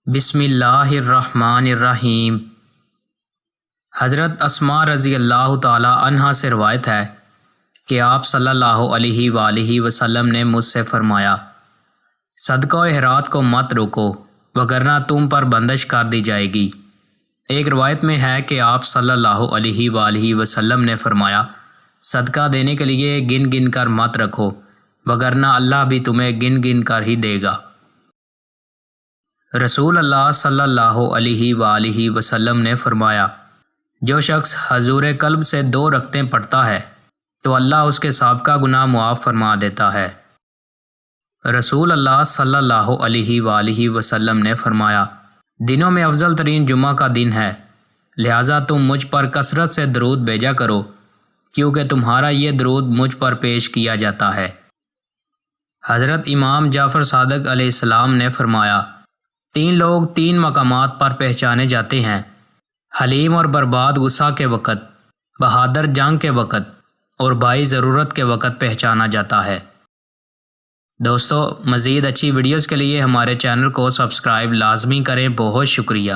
بسم اللہ الرحمن الرحیم۔ حضرت اسماء رضی اللہ تعالی عنہا سے روایت ہے کہ آپ صلی اللہ علیہ وآلہ وسلم نے مجھ سے فرمایا، صدقہ و خیرات کو مت روکو وگرنہ تم پر بندش کر دی جائے گی۔ ایک روایت میں ہے کہ آپ صلی اللہ علیہ وآلہ وسلم نے فرمایا، صدقہ دینے کے لیے گن گن کر مت رکھو وگرنہ اللہ بھی تمہیں گن گن کر ہی دے گا۔ رسول اللہ صلی اللہ علیہ وآلہ وسلم نے فرمایا، جو شخص حضور قلب سے 2 رکعتیں پڑھتا ہے تو اللہ اس کے سابقہ گناہ معاف فرما دیتا ہے۔ رسول اللہ صلی اللہ علیہ وآلہ وسلم نے فرمایا، دنوں میں افضل ترین جمعہ کا دن ہے، لہٰذا تم مجھ پر کثرت سے درود بھیجا کرو کیونکہ تمہارا یہ درود مجھ پر پیش کیا جاتا ہے۔ حضرت امام جعفر صادق علیہ السلام نے فرمایا، 3 لوگ 3 مقامات پر پہچانے جاتے ہیں، حلیم اور برباد غصہ کے وقت، بہادر جنگ کے وقت اور بھائی ضرورت کے وقت پہچانا جاتا ہے۔ دوستو، مزید اچھی ویڈیوز کے لیے ہمارے چینل کو سبسکرائب لازمی کریں۔ بہت شکریہ۔